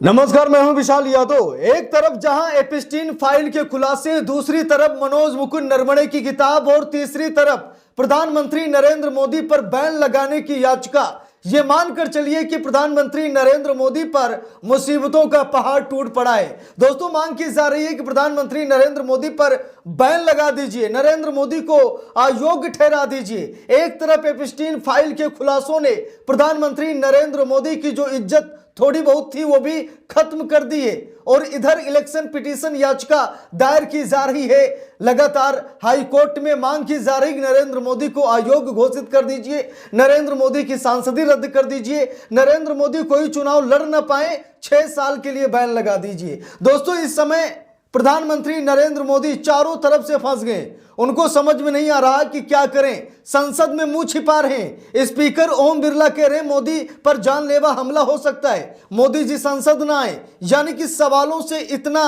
नमस्कार, मैं हूं विशाल यादव। एक तरफ जहां एपिस्टीन फाइल के खुलासे, दूसरी तरफ मनोज मुकुंद नरवणे की किताब और तीसरी तरफ प्रधानमंत्री नरेंद्र मोदी पर बैन लगाने की याचिका। ये मानकर चलिए कि प्रधानमंत्री नरेंद्र मोदी पर मुसीबतों का पहाड़ टूट पड़ा है। दोस्तों, मांग की जा रही है कि प्रधानमंत्री नरेंद्र मोदी पर बैन लगा दीजिए, नरेंद्र मोदी को अयोग्य ठहरा दीजिए। एक तरफ एपिस्टीन फाइल के खुलासों ने प्रधानमंत्री नरेंद्र मोदी की जो इज्जत थोड़ी बहुत थी वो भी खत्म कर दी है, और इधर इलेक्शन पिटीशन याचिका दायर की जा रही है। लगातार हाई कोर्ट में मांग की जा रही, नरेंद्र मोदी को अयोग्य घोषित कर दीजिए, नरेंद्र मोदी की सांसदी रद्द कर दीजिए, नरेंद्र मोदी कोई चुनाव लड़ न पाए, 6 साल के लिए बैन लगा दीजिए। दोस्तों, इस समय प्रधानमंत्री नरेंद्र मोदी चारों तरफ से फंस गए। उनको समझ में नहीं आ रहा कि क्या करें। संसद में मुंह छिपा रहे हैं। स्पीकर ओम बिरला कह रहे हैं मोदी पर जानलेवा हमला हो सकता है, मोदी जी संसद ना आए। यानी कि सवालों से इतना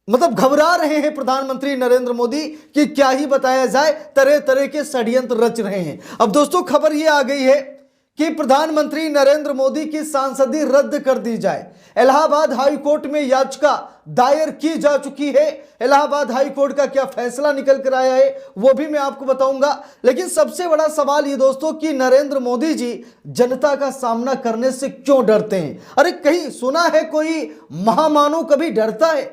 घबरा रहे हैं प्रधानमंत्री नरेंद्र मोदी कि क्या ही बताया जाए। तरह तरह के षड्यंत्र रच रहे हैं। अब दोस्तों, खबर यह आ गई है कि प्रधानमंत्री नरेंद्र मोदी की सांसदी रद्द कर दी जाए। इलाहाबाद हाई कोर्ट में याचिका दायर की जा चुकी है। इलाहाबाद हाई कोर्ट का क्या फैसला निकल कर आया है वो भी मैं आपको बताऊंगा। लेकिन सबसे बड़ा सवाल ये दोस्तों कि नरेंद्र मोदी जी जनता का सामना करने से क्यों डरते हैं? अरे, कहीं सुना है कोई महामानव कभी डरता है?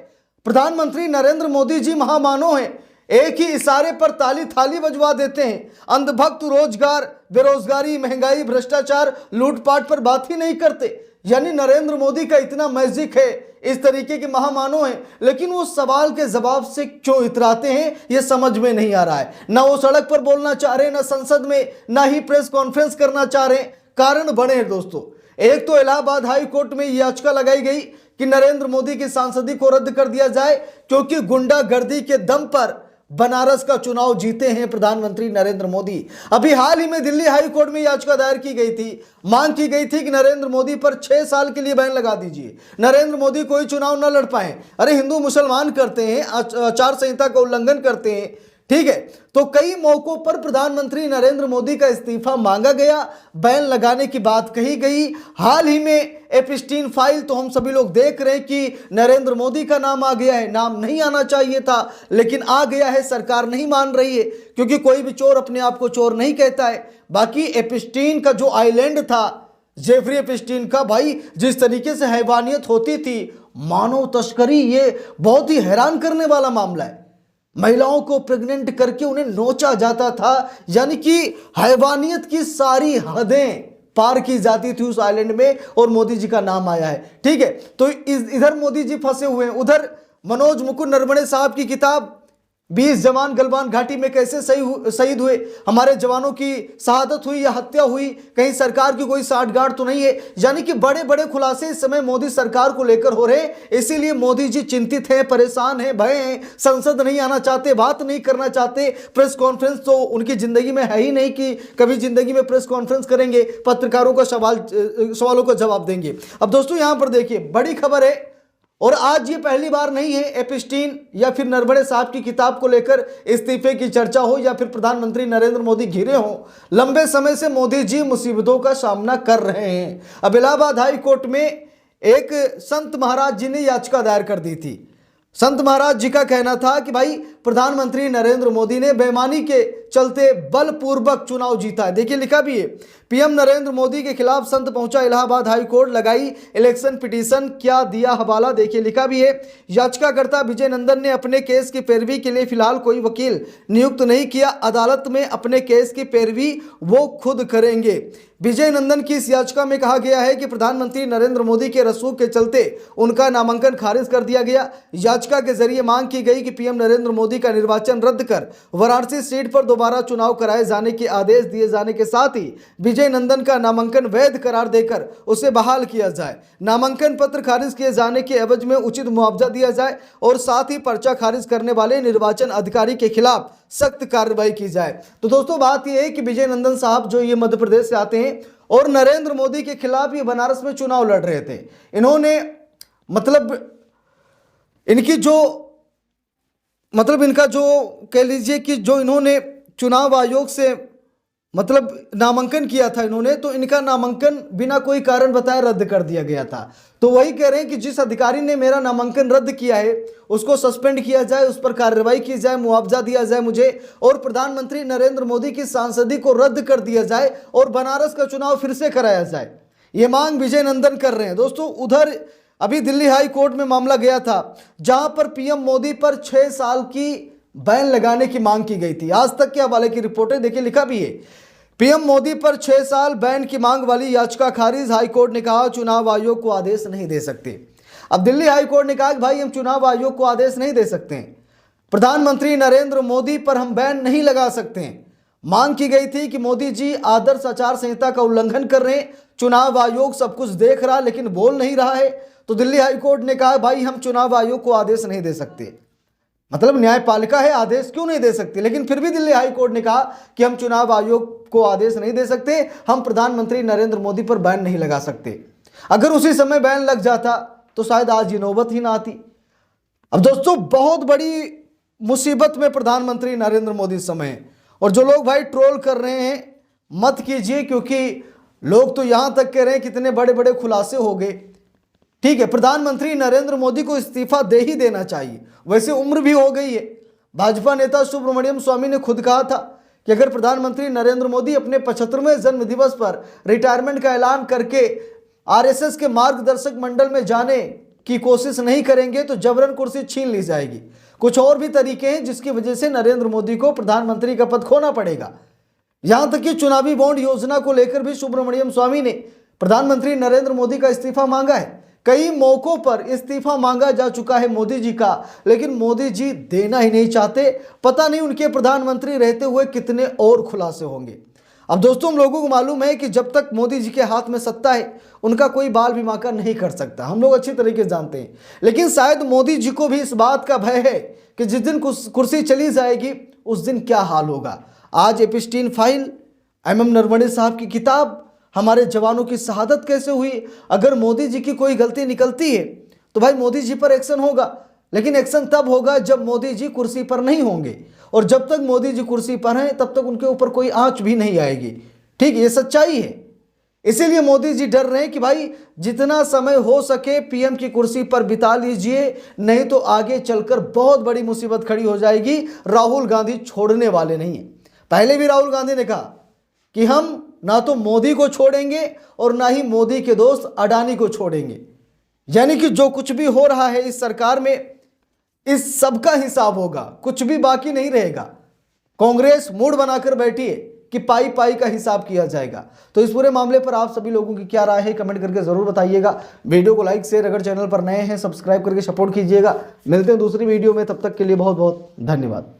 प्रधानमंत्री नरेंद्र मोदी जी महामानव हैं। एक ही इशारे पर ताली थाली बजवा देते हैं। अंधभक्त रोजगार, बेरोजगारी, महंगाई, भ्रष्टाचार, लूटपाट पर बात ही नहीं करते। यानी नरेंद्र मोदी का इतना मैजिक है, इस तरीके के महामानव हैं, लेकिन वो सवाल के जवाब से क्यों इतराते हैं ये समझ में नहीं आ रहा है। ना वो सड़क पर बोलना चाह रहे, ना संसद में, ना ही प्रेस कॉन्फ्रेंस करना चाह रहे। कारण बने हैं दोस्तों। एक तो इलाहाबाद हाई कोर्ट में याचिका लगाई गई कि नरेंद्र मोदी की सांसदी को रद्द कर दिया जाए, क्योंकि गुंडागर्दी के दम पर बनारस का चुनाव जीते हैं प्रधानमंत्री नरेंद्र मोदी। अभी हाल ही में दिल्ली हाई कोर्ट में याचिका दायर की गई थी। मांग की गई थी कि नरेंद्र मोदी पर 6 साल के लिए बैन लगा दीजिए, नरेंद्र मोदी कोई चुनाव न लड़ पाए। अरे, हिंदू मुसलमान करते हैं, आचार संहिता का उल्लंघन करते हैं, ठीक है। तो कई मौकों पर प्रधानमंत्री नरेंद्र मोदी का इस्तीफा मांगा गया, बैन लगाने की बात कही गई। हाल ही में एपिस्टीन फाइल तो हम सभी लोग देख रहे हैं कि नरेंद्र मोदी का नाम आ गया है। नाम नहीं आना चाहिए था, लेकिन आ गया है। सरकार नहीं मान रही है, क्योंकि कोई भी चोर अपने आप को चोर नहीं कहता है। बाकी एपिस्टीन का जो आइलैंड था, जेफरी एपिस्टीन का, भाई जिस तरीके से हैवानियत होती थी, मानव तस्करी, ये बहुत ही हैरान करने वाला मामला है। महिलाओं को प्रेग्नेंट करके उन्हें नोचा जाता था। यानी कि हैवानियत की सारी हदें पार की जाती थी उस आइलैंड में, और मोदी जी का नाम आया है, ठीक है। तो इधर मोदी जी फंसे हुए हैं, उधर मनोज मुकुंद नरवणे साहब की किताब 20 जवान गलवान घाटी में कैसे शहीद हुए, हमारे जवानों की शहादत हुई या हत्या हुई, कहीं सरकार की कोई साठगांठ तो नहीं है। यानी कि बड़े बड़े खुलासे इस समय मोदी सरकार को लेकर हो रहे हैं। इसीलिए मोदी जी चिंतित हैं, परेशान हैं, भय हैं, संसद नहीं आना चाहते, बात नहीं करना चाहते। प्रेस कॉन्फ्रेंस तो उनकी जिंदगी में है ही नहीं कि कभी जिंदगी में प्रेस कॉन्फ्रेंस करेंगे, पत्रकारों का सवालों का जवाब देंगे। अब दोस्तों, यहां पर देखिए, बड़ी खबर है, और आज ये पहली बार नहीं है एपिस्टीन या फिर नरवणे साहब की किताब को लेकर इस्तीफे की चर्चा हो या फिर प्रधानमंत्री नरेंद्र मोदी घिरे हों। लंबे समय से मोदी जी मुसीबतों का सामना कर रहे हैं। अब इलाहाबाद हाई कोर्ट में एक संत महाराज जी ने याचिका दायर कर दी थी। संत महाराज जी का कहना था कि भाई, प्रधानमंत्री नरेंद्र मोदी ने बेईमानी के चलते बलपूर्वक चुनाव जीता है। देखिए, लिखा भी है, पीएम नरेंद्र मोदी के खिलाफ संत पहुंचा इलाहाबाद हाई कोर्ट, लगाई इलेक्शन पिटीशन, क्या दिया हवाला। देखिए, लिखा भी है, याचिकाकर्ता विजय नंदन ने अपने केस की पैरवी के लिए फिलहाल कोई वकील नियुक्त नहीं किया। अदालत में अपने केस की पैरवी वो खुद करेंगे। विजय नंदन की इस याचिका में कहा गया है कि प्रधानमंत्री नरेंद्र मोदी के रसूख के चलते उनका नामांकन खारिज कर दिया गया। याचिका के जरिए मांग की गई कि पीएम नरेंद्र मोदी का निर्वाचन रद्द कर वाराणसी सीट पर दोबारा चुनाव कराए जाने के आदेश दिए जाने के साथ ही विजय नंदन का नामांकन वैध करार देकर उसे बहाल किया जाए। नामांकन पत्र खारिज किए जाने के एवज में उचित मुआवजा दिया जाए, और साथ ही पर्चा खारिज करने वाले निर्वाचन अधिकारी के खिलाफ सख्त कार्रवाई की जाए। तो दोस्तों, बात यह है कि विजय नंदन साहब जो ये मध्य प्रदेश से आते हैं और नरेंद्र मोदी के खिलाफ ये बनारस में चुनाव लड़ रहे थे। इन्होंने इनका जो कह लीजिए कि जो इन्होंने चुनाव आयोग से मतलब नामांकन किया था इन्होंने, तो इनका नामांकन बिना कोई कारण बताए रद्द कर दिया गया था। तो वही कह रहे हैं कि जिस अधिकारी ने मेरा नामांकन रद्द किया है उसको सस्पेंड किया जाए, उस पर कार्रवाई की जाए, मुआवजा दिया जाए मुझे, और प्रधानमंत्री नरेंद्र मोदी की सांसदी को रद्द कर दिया जाए और बनारस का चुनाव फिर से कराया जाए। ये मांग विजय नंदन कर रहे हैं। दोस्तों, उधर अभी दिल्ली हाई कोर्ट में मामला गया था जहां पर पीएम मोदी पर 6 साल की बैन लगाने की मांग की गई थी। आज तक के हवाले की रिपोर्टें देखिए, लिखा भी है पीएम मोदी पर 6 साल बैन की मांग वाली याचिका खारिज। हाई कोर्ट ने कहा चुनाव आयोग को आदेश नहीं दे सकते। अब दिल्ली हाई कोर्ट ने कहा कि भाई हम चुनाव आयोग को आदेश नहीं दे सकते हैं, प्रधानमंत्री नरेंद्र मोदी पर हम बैन नहीं लगा सकते हैं। मांग की गई थी कि मोदी जी आदर्श आचार संहिता का उल्लंघन कर रहे हैं, चुनाव आयोग सब कुछ देख रहा लेकिन बोल नहीं रहा है। तो दिल्ली हाई कोर्ट ने कहा भाई हम चुनाव आयोग को आदेश नहीं दे सकते। मतलब न्यायपालिका है, आदेश क्यों नहीं दे सकती, लेकिन फिर भी दिल्ली हाई कोर्ट ने कहा कि हम चुनाव आयोग को आदेश नहीं दे सकते, हम प्रधानमंत्री नरेंद्र मोदी पर बैन नहीं लगा सकते। अगर उसी समय बैन लग जाता तो शायद आज ये नौबत ही ना आती। अब दोस्तों, बहुत बड़ी मुसीबत में प्रधानमंत्री नरेंद्र मोदी इस समय है। और जो लोग भाई ट्रोल कर रहे हैं मत कीजिए, क्योंकि लोग तो यहां तक कह रहे हैं कितने बड़े बड़े खुलासे हो गए। ठीक है, प्रधानमंत्री नरेंद्र मोदी को इस्तीफा दे ही देना चाहिए, वैसे उम्र भी हो गई है। भाजपा नेता सुब्रमण्यम स्वामी ने खुद कहा था कि अगर प्रधानमंत्री नरेंद्र मोदी अपने 75वें जन्म दिवस पर रिटायरमेंट का ऐलान करके आरएसएस के मार्गदर्शक मंडल में जाने की कोशिश नहीं करेंगे तो जबरन कुर्सी छीन ली जाएगी। कुछ और भी तरीके हैं जिसकी वजह से नरेंद्र मोदी को प्रधानमंत्री का पद खोना पड़ेगा। यहां तक कि चुनावी बॉन्ड योजना को लेकर भी सुब्रमण्यम स्वामी ने प्रधानमंत्री नरेंद्र मोदी का इस्तीफा मांगा है। कई मौकों पर इस्तीफा मांगा जा चुका है मोदी जी का, लेकिन मोदी जी देना ही नहीं चाहते। पता नहीं उनके प्रधानमंत्री रहते हुए कितने और खुलासे होंगे। अब दोस्तों, हम लोगों को मालूम है कि जब तक मोदी जी के हाथ में सत्ता है उनका कोई बाल भी बांका नहीं कर सकता, हम लोग अच्छी तरीके से जानते हैं। लेकिन शायद मोदी जी को भी इस बात का भय है कि जिस दिन कुर्सी चली जाएगी उस दिन क्या हाल होगा। आज एपिस्टीन फाइल, एमएम नरवणे साहब की किताब, हमारे जवानों की शहादत कैसे हुई। अगर मोदी जी की कोई गलती निकलती है तो भाई मोदी जी पर एक्शन होगा, लेकिन एक्शन तब होगा जब मोदी जी कुर्सी पर नहीं होंगे, और जब तक मोदी जी कुर्सी पर हैं तब तक उनके ऊपर कोई आंच भी नहीं आएगी। ठीक, ये सच्चाई है। इसीलिए मोदी जी डर रहे हैं कि भाई जितना समय हो सके पीएम की कुर्सी पर बिता लीजिए, नहीं तो आगे चलकर बहुत बड़ी मुसीबत खड़ी हो जाएगी। राहुल गांधी छोड़ने वाले नहीं है। पहले भी राहुल गांधी ने कहा कि हम ना तो मोदी को छोड़ेंगे और ना ही मोदी के दोस्त अडानी को छोड़ेंगे। यानी कि जो कुछ भी हो रहा है इस सरकार में, इस सब का हिसाब होगा, कुछ भी बाकी नहीं रहेगा। कांग्रेस मूड बनाकर बैठी है कि पाई पाई का हिसाब किया जाएगा। तो इस पूरे मामले पर आप सभी लोगों की क्या राय है कमेंट करके जरूर बताइएगा। वीडियो को लाइक शेयर, अगर चैनल पर नए हैं सब्सक्राइब करके सपोर्ट कीजिएगा। मिलते हैं दूसरी वीडियो में, तब तक के लिए बहुत बहुत धन्यवाद।